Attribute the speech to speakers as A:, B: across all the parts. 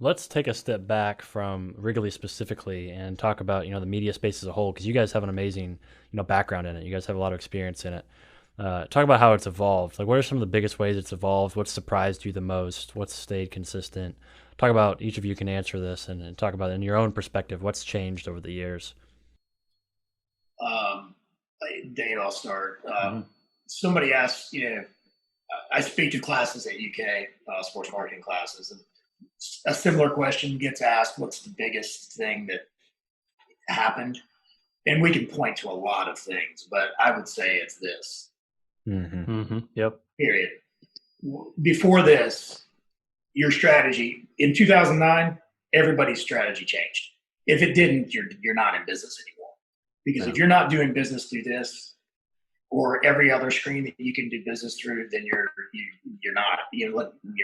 A: let's take a step back from Wrigley specifically and talk about, the media space as a whole, because you guys have an amazing, background in it. You guys have a lot of experience in it. Talk about how it's evolved. Like, what are some of the biggest ways it's evolved? What's surprised you the most? What's stayed consistent? Talk about, each of you can answer this, and talk about in your own perspective, what's changed over the years.
B: Um, Dave, I'll start.
A: Hmm.
B: Somebody asked, I speak to classes at UK, sports marketing classes, and a similar question gets asked: what's the biggest thing that happened? And we can point to a lot of things, but I would say it's this.
A: Yep.
B: Period. Before this, your strategy in 2009, everybody's strategy changed. If it didn't, you're not in business anymore. Because
A: Yeah.
B: if you're not doing business through this or every other screen that you can do business through, then you're not. You're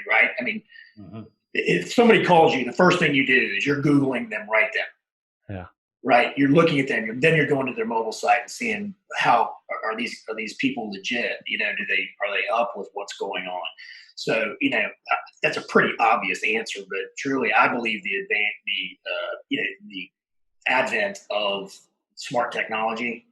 B: right. I mean,
A: Hmm.
B: if somebody calls you, the first thing you do is you're Googling them right then.
A: Yeah.
B: Right, you're looking at them. Then you're going to their mobile site and seeing how are these people legit? Are they up with what's going on? So that's a pretty obvious answer, but truly, I believe the advent of smart technology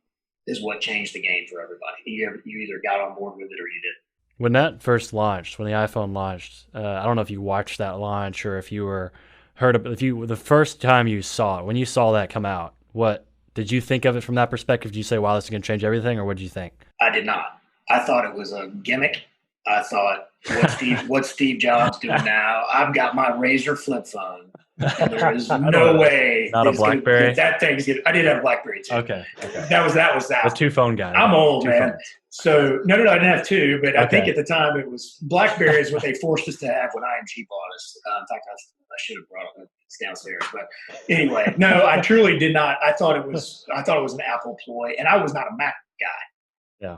B: is what changed the game for everybody. You either got on board with it or you didn't.
A: When that first launched, when the iPhone launched, I don't know if you watched that launch or if you were heard of, if you the first time you saw it, when you saw that come out, what did you think of it from that perspective? Did you say, "Wow, this is going to change everything," or what did you think?
B: I did not. I thought it was a gimmick. I thought, what's Steve Jobs doing now? I've got my Razor flip phone, and there is
A: I don't
B: no
A: know.
B: way
A: Not a BlackBerry.
B: that thing's good. I did have a BlackBerry too.
A: Okay. Okay.
B: That was
A: The
B: that.
A: two phone guy.
B: I'm old,
A: Two
B: man.
A: phones.
B: So no, I didn't have two, but I think
A: Okay.
B: at the time it was BlackBerry is what they forced us to have when IMG bought us. In fact, I should have brought it. It's downstairs, but anyway, no, I truly did not. I thought it was an Apple ploy, and I was not a Mac guy.
A: Yeah.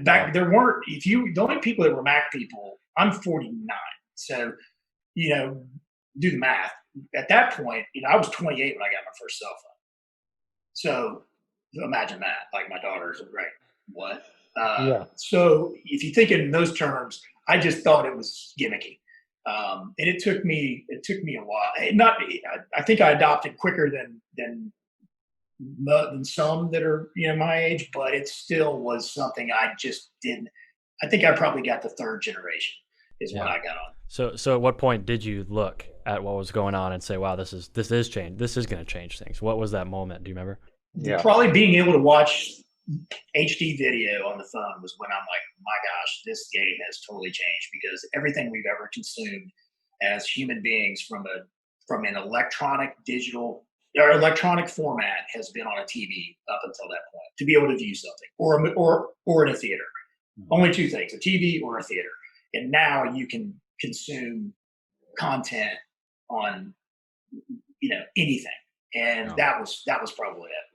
B: Back there weren't the only people that were Mac people. I'm 49, so do the math. At that point, I was 28 when I got my first cell phone. So imagine that. Like my daughter's right. What?
A: Yeah.
B: So if you think in those terms, I just thought it was gimmicky, and it took me a while. I think I adopted quicker than some that are my age, but it still was something I just didn't. I think I probably got the third generation is when
A: Yeah.
B: I got on.
A: So at what point did you look at what was going on and say, "Wow, this is change. This is going to change things"? What was that moment? Do you remember?
C: Yeah.
B: Probably being able to watch HD video on the phone was when I'm like, my gosh, this game has totally changed because everything we've ever consumed as human beings from an electronic digital or electronic format has been on a TV up until that point to be able to view something or in a theater. Only two things: a TV or a theater. And now you can consume content on anything, and
A: Yeah.
B: that was probably it.